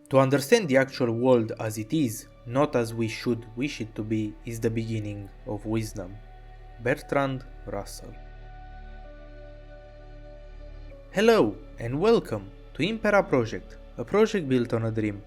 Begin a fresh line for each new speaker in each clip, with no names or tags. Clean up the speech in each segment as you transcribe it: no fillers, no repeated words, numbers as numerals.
To understand the actual world as it is, not as we should wish it to be, is the beginning of wisdom. Bertrand Russell. Hello and welcome to Impera Project, a project built on a dream.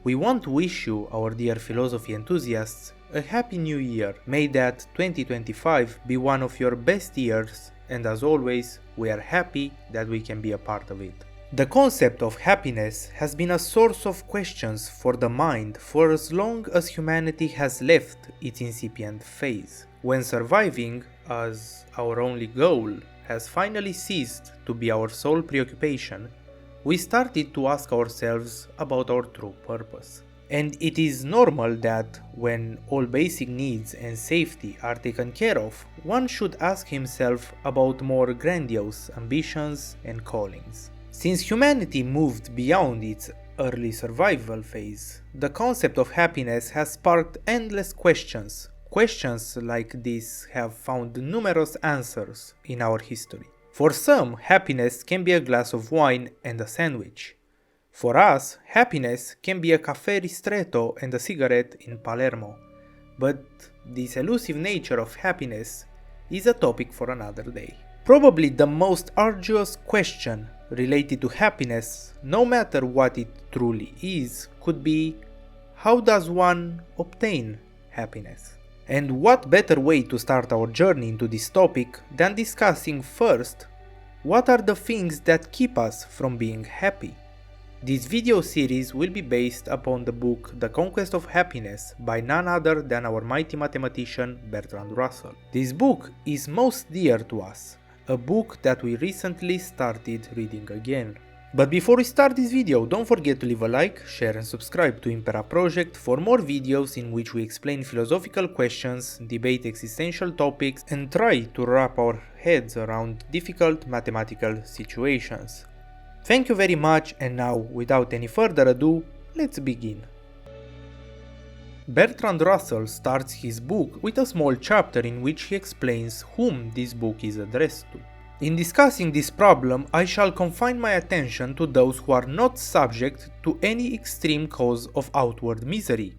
We want to wish you, our dear philosophy enthusiasts, a happy new year. May that 2025 be one of your best years, and as always, we are happy that we can be a part of it. The concept of happiness has been a source of questions for the mind for as long as humanity has left its incipient phase. When surviving, as our only goal, has finally ceased to be our sole preoccupation, we started to ask ourselves about our true purpose. And it is normal that when all basic needs and safety are taken care of, one should ask himself about more grandiose ambitions and callings. Since humanity moved beyond its early survival phase, the concept of happiness has sparked endless questions. Questions like this have found numerous answers in our history. For some, happiness can be a glass of wine and a sandwich. For us, happiness can be a caffè ristretto and a cigarette in Palermo. But this elusive nature of happiness is a topic for another day. Probably the most arduous question related to happiness, no matter what it truly is, could be: how does one obtain happiness? And what better way to start our journey into this topic than discussing first what are the things that keep us from being happy? This video series will be based upon the book The Conquest of Happiness by none other than our mighty mathematician Bertrand Russell. This book is most dear to us, a book that we recently started reading again. But before we start this video, don't forget to leave a like, share and subscribe to Impera Project for more videos in which we explain philosophical questions, debate existential topics and try to wrap our heads around difficult mathematical situations. Thank you very much, and now, without any further ado, let's begin. Bertrand Russell starts his book with a small chapter in which he explains whom this book is addressed to. In discussing this problem, I shall confine my attention to those who are not subject to any extreme cause of outward misery.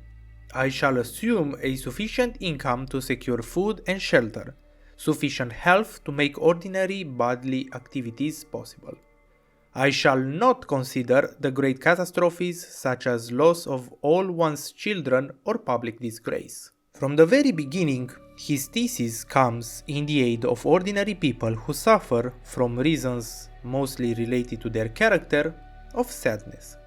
I shall assume a sufficient income to secure food and shelter, sufficient health to make ordinary bodily activities possible. I shall not consider the great catastrophes such as loss of all one's children or public disgrace. From the very beginning, his thesis comes in the aid of ordinary people who suffer from reasons mostly related to their character of sadness.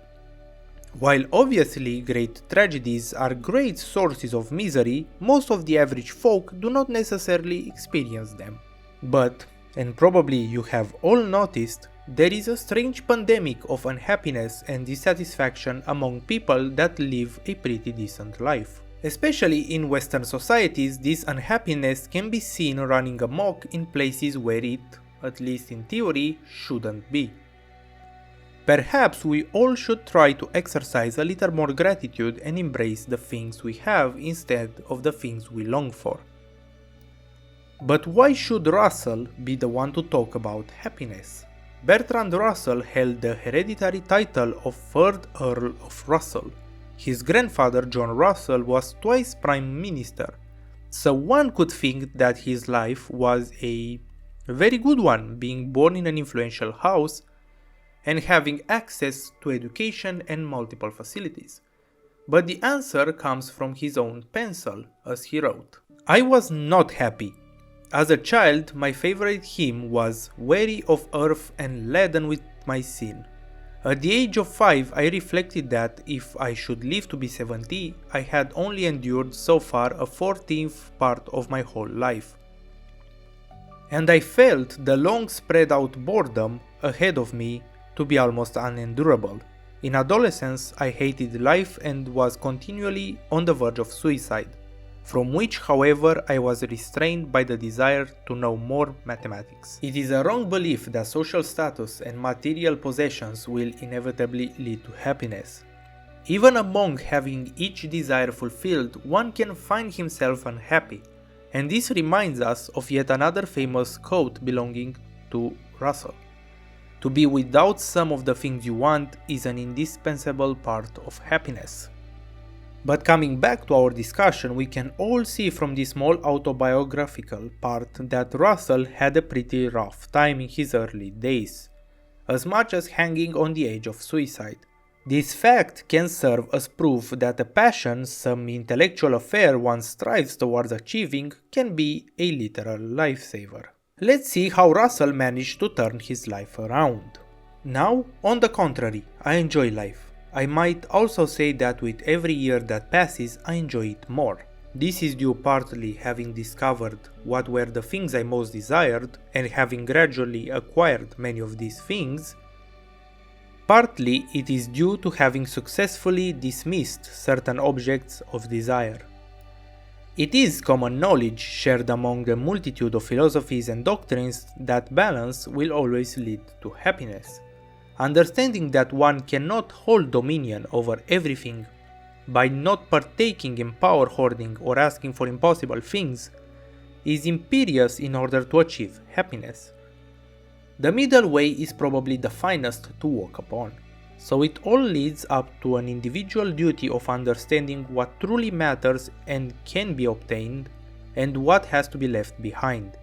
While obviously great tragedies are great sources of misery, most of the average folk do not necessarily experience them. But, and probably you have all noticed, there is a strange pandemic of unhappiness and dissatisfaction among people that live a pretty decent life. Especially in Western societies, this unhappiness can be seen running amok in places where it, at least in theory, shouldn't be. Perhaps we all should try to exercise a little more gratitude and embrace the things we have instead of the things we long for. But why should Russell be the one to talk about happiness? Bertrand Russell held the hereditary title of 3rd Earl of Russell. His grandfather John Russell was twice Prime Minister, so one could think that his life was a very good one, being born in an influential house and having access to education and multiple facilities. But the answer comes from his own pencil, as he wrote: "I was not happy. As a child, my favorite hymn was 'Weary of earth and laden with my sin.' At the age of 5, I reflected that if I should live to be 70, I had only endured so far a 14th part of my whole life. And I felt the long spread out boredom ahead of me to be almost unendurable. In adolescence, I hated life and was continually on the verge of suicide, from which, however, I was restrained by the desire to know more mathematics. It is a wrong belief that social status and material possessions will inevitably lead to happiness. Even among having each desire fulfilled, one can find himself unhappy, and this reminds us of yet another famous quote belonging to Russell. To be without some of the things you want is an indispensable part of happiness. But coming back to our discussion, we can all see from this small autobiographical part that Russell had a pretty rough time in his early days, as much as hanging on the edge of suicide. This fact can serve as proof that a passion, some intellectual affair one strives towards achieving, can be a literal lifesaver. Let's see how Russell managed to turn his life around. Now, on the contrary, I enjoy life. I might also say that with every year that passes, I enjoy it more. This is due partly having discovered what were the things I most desired and having gradually acquired many of these things. Partly it is due to having successfully dismissed certain objects of desire. It is common knowledge shared among a multitude of philosophies and doctrines that balance will always lead to happiness. Understanding that one cannot hold dominion over everything by not partaking in power hoarding or asking for impossible things is imperious in order to achieve happiness. The middle way is probably the finest to walk upon. So it all leads up to an individual duty of understanding what truly matters and can be obtained and what has to be left behind.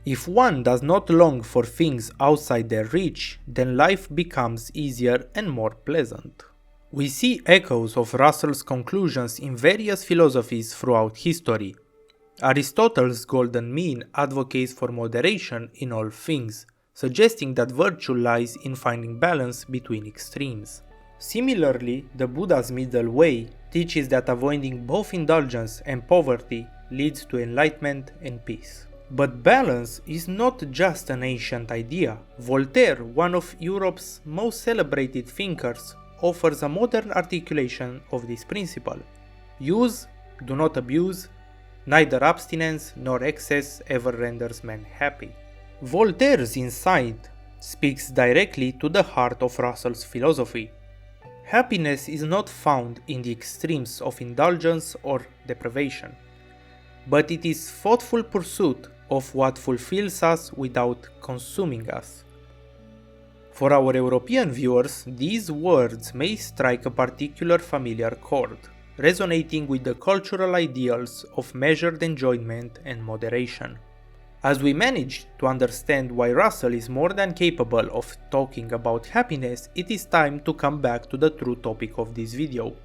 If one does not long for things outside their reach, then life becomes easier and more pleasant. We see echoes of Russell's conclusions in various philosophies throughout history. Aristotle's golden mean advocates for moderation in all things, suggesting that virtue lies in finding balance between extremes. Similarly, the Buddha's middle way teaches that avoiding both indulgence and poverty leads to enlightenment and peace. But balance is not just an ancient idea. Voltaire, one of Europe's most celebrated thinkers, offers a modern articulation of this principle. Use, do not abuse, neither abstinence nor excess ever renders man happy. Voltaire's insight speaks directly to the heart of Russell's philosophy. Happiness is not found in the extremes of indulgence or deprivation, but it is thoughtful pursuit of what fulfills us without consuming us. For our European viewers, these words may strike a particular familiar chord, resonating with the cultural ideals of measured enjoyment and moderation. As we manage to understand why Russell is more than capable of talking about happiness, it is time to come back to the true topic of this video.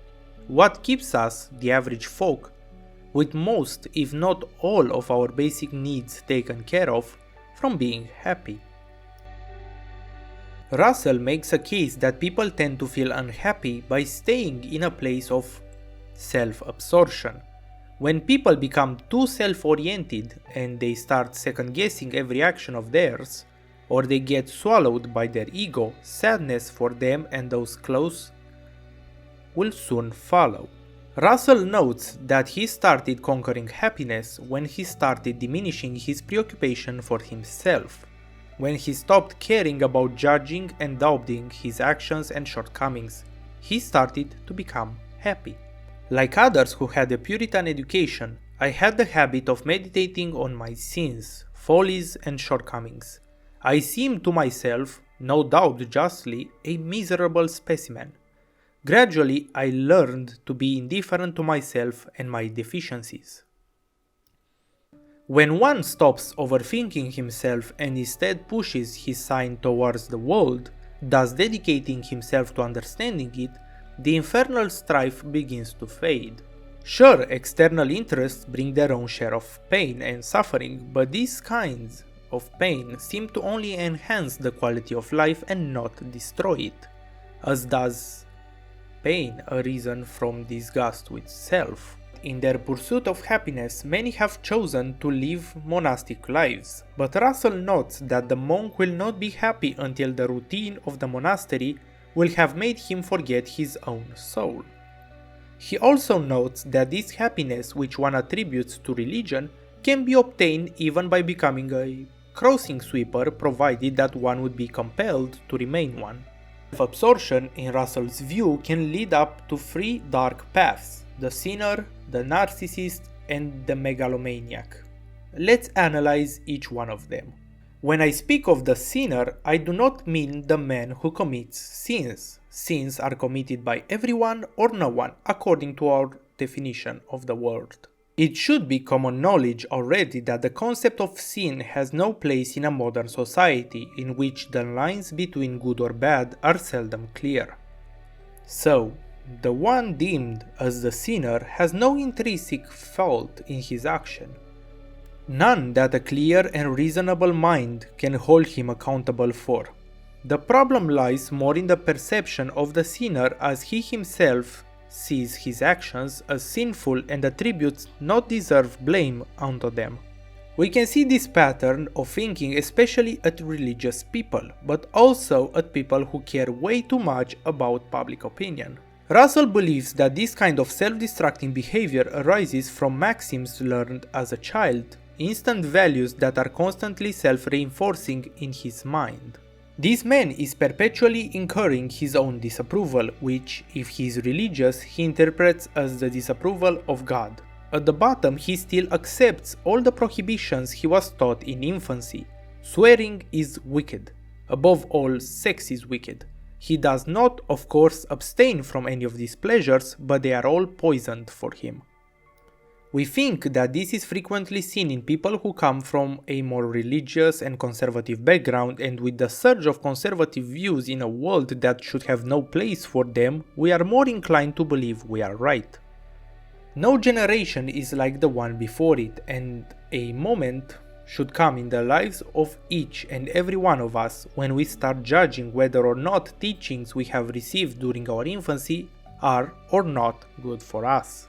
What keeps us, the average folk, with most, if not all, of our basic needs taken care of, from being happy? Russell makes a case that people tend to feel unhappy by staying in a place of self-absorption. When people become too self-oriented and they start second-guessing every action of theirs, or they get swallowed by their ego, sadness for them and those close will soon follow. Russell notes that he started conquering happiness when he started diminishing his preoccupation for himself, when he stopped caring about judging and doubting his actions and shortcomings. He started to become happy. Like others who had a Puritan education, I had the habit of meditating on my sins, follies and shortcomings. I seemed to myself, no doubt justly, a miserable specimen. Gradually, I learned to be indifferent to myself and my deficiencies. When one stops overthinking himself and instead pushes his sign towards the world, thus dedicating himself to understanding it, the infernal strife begins to fade. Sure, external interests bring their own share of pain and suffering, but these kinds of pain seem to only enhance the quality of life and not destroy it, as does pain arisen from disgust with self. In their pursuit of happiness, many have chosen to live monastic lives, but Russell notes that the monk will not be happy until the routine of the monastery will have made him forget his own soul. He also notes that this happiness which one attributes to religion can be obtained even by becoming a crossing sweeper, provided that one would be compelled to remain one. Self-absorption, in Russell's view, can lead up to three dark paths: the sinner, the narcissist, and the megalomaniac. Let's analyze each one of them. When I speak of the sinner, I do not mean the man who commits sins. Sins are committed by everyone or no one, according to our definition of the word. It should be common knowledge already that the concept of sin has no place in a modern society in which the lines between good or bad are seldom clear. So, the one deemed as the sinner has no intrinsic fault in his action. None that a clear and reasonable mind can hold him accountable for. The problem lies more in the perception of the sinner as he himself sees his actions as sinful and attributes not deserved blame onto them. We can see this pattern of thinking especially at religious people, but also at people who care way too much about public opinion. Russell believes that this kind of self-destructing behavior arises from maxims learned as a child, instant values that are constantly self-reinforcing in his mind. This man is perpetually incurring his own disapproval, which, if he is religious, he interprets as the disapproval of God. At the bottom, he still accepts all the prohibitions he was taught in infancy. Swearing is wicked. Above all, sex is wicked. He does not, of course, abstain from any of these pleasures, but they are all poisoned for him. We think that this is frequently seen in people who come from a more religious and conservative background, and with the surge of conservative views in a world that should have no place for them, we are more inclined to believe we are right. No generation is like the one before it, and a moment should come in the lives of each and every one of us when we start judging whether or not teachings we have received during our infancy are or not good for us.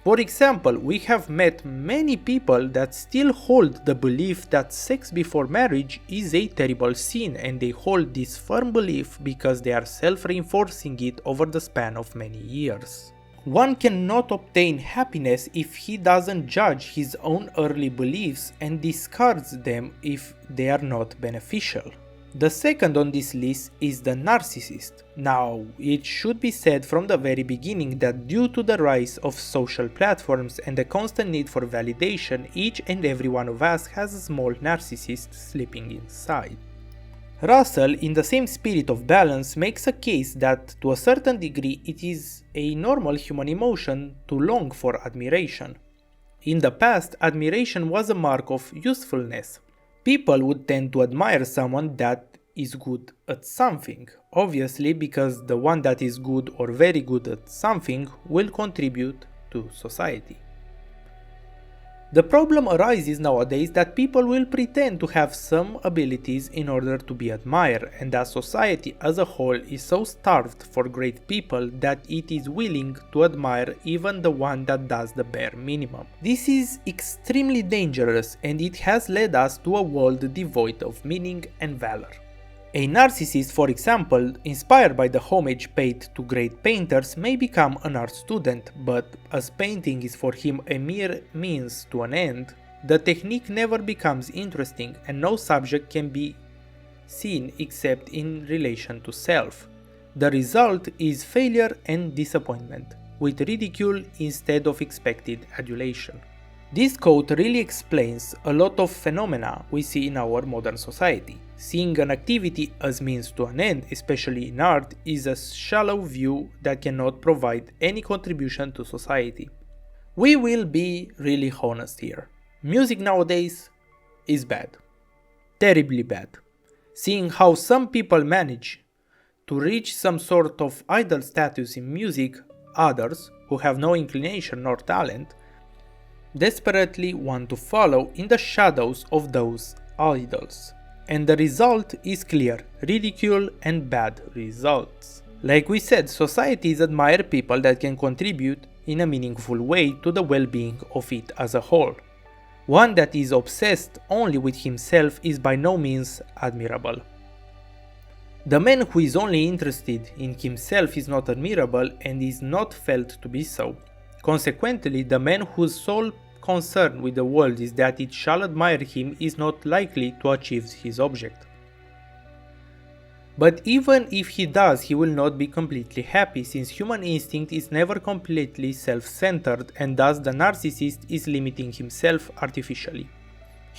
For example, we have met many people that still hold the belief that sex before marriage is a terrible sin, and they hold this firm belief because they are self-reinforcing it over the span of many years. One cannot obtain happiness if he doesn't judge his own early beliefs and discards them if they are not beneficial. The second on this list is the narcissist. Now, it should be said from the very beginning that due to the rise of social platforms and the constant need for validation, each and every one of us has a small narcissist sleeping inside. Russell, in the same spirit of balance, makes a case that to a certain degree it is a normal human emotion to long for admiration. In the past, admiration was a mark of usefulness. People would tend to admire someone that is good at something, obviously because the one that is good or very good at something will contribute to society. The problem arises nowadays that people will pretend to have some abilities in order to be admired, and that society as a whole is so starved for great people that it is willing to admire even the one that does the bare minimum. This is extremely dangerous, and it has led us to a world devoid of meaning and valor. A narcissist, for example, inspired by the homage paid to great painters, may become an art student, but as painting is for him a mere means to an end, the technique never becomes interesting and no subject can be seen except in relation to self. The result is failure and disappointment, with ridicule instead of expected adulation. This quote really explains a lot of phenomena we see in our modern society. Seeing an activity as means to an end, especially in art, is a shallow view that cannot provide any contribution to society. We will be really honest here. Music nowadays is bad. Terribly bad. Seeing how some people manage to reach some sort of idol status in music, others, who have no inclination nor talent, desperately want to follow in the shadows of those idols. And the result is clear: ridicule and bad results. Like we said, societies admire people that can contribute in a meaningful way to the well-being of it as a whole. One that is obsessed only with himself is by no means admirable. The man who is only interested in himself is not admirable and is not felt to be so. Consequently, the man whose sole concern with the world is that it shall admire him is not likely to achieve his object. But even if he does, he will not be completely happy, since human instinct is never completely self-centered, and thus the narcissist is limiting himself artificially.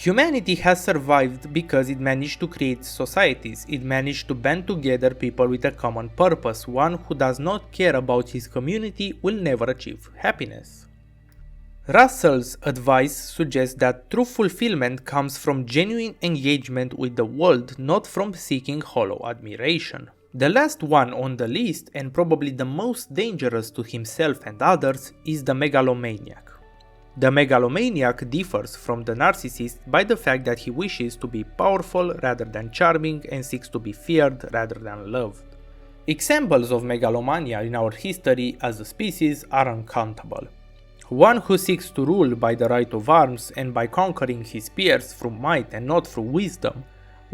Humanity has survived because it managed to create societies. It managed to band together people with a common purpose. One who does not care about his community will never achieve happiness. Russell's advice suggests that true fulfillment comes from genuine engagement with the world, not from seeking hollow admiration. The last one on the list, and probably the most dangerous to himself and others, is the megalomaniac. The megalomaniac differs from the narcissist by the fact that he wishes to be powerful rather than charming and seeks to be feared rather than loved. Examples of megalomania in our history as a species are uncountable. One who seeks to rule by the right of arms and by conquering his peers through might and not through wisdom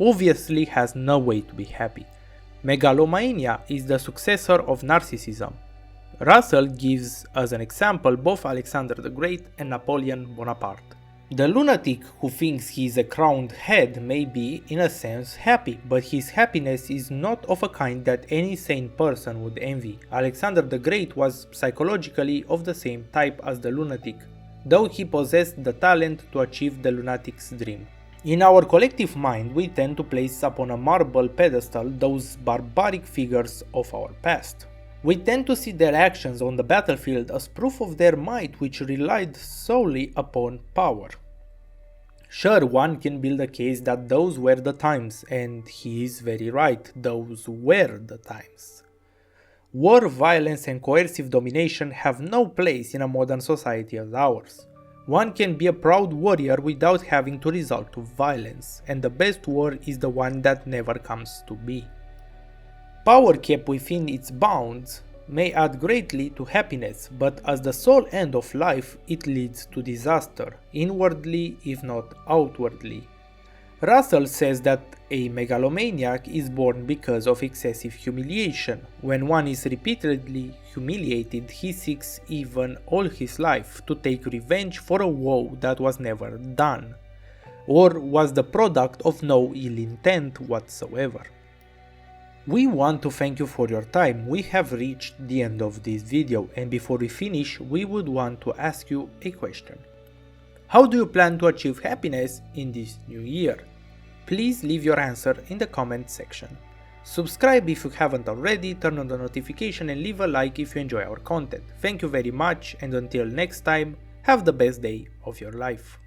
obviously has no way to be happy. Megalomania is the successor of narcissism. Russell gives as an example both Alexander the Great and Napoleon Bonaparte. The lunatic who thinks he is a crowned head may be, in a sense, happy, but his happiness is not of a kind that any sane person would envy. Alexander the Great was psychologically of the same type as the lunatic, though he possessed the talent to achieve the lunatic's dream. In our collective mind, we tend to place upon a marble pedestal those barbaric figures of our past. We tend to see their actions on the battlefield as proof of their might, which relied solely upon power. Sure, one can build a case that those were the times, and he is very right, those were the times. War, violence and coercive domination have no place in a modern society as ours. One can be a proud warrior without having to resort to violence, and the best war is the one that never comes to be. Power kept within its bounds may add greatly to happiness, but as the sole end of life, it leads to disaster, inwardly if not outwardly. Russell says that a megalomaniac is born because of excessive humiliation. When one is repeatedly humiliated, he seeks even all his life to take revenge for a woe that was never done, or was the product of no ill intent whatsoever. We want to thank you for your time. We have reached the end of this video, and before we finish, we would want to ask you a question. How do you plan to achieve happiness in this new year? Please leave your answer in the comment section. Subscribe if you haven't already, turn on the notification and leave a like if you enjoy our content. Thank you very much, and until next time, have the best day of your life.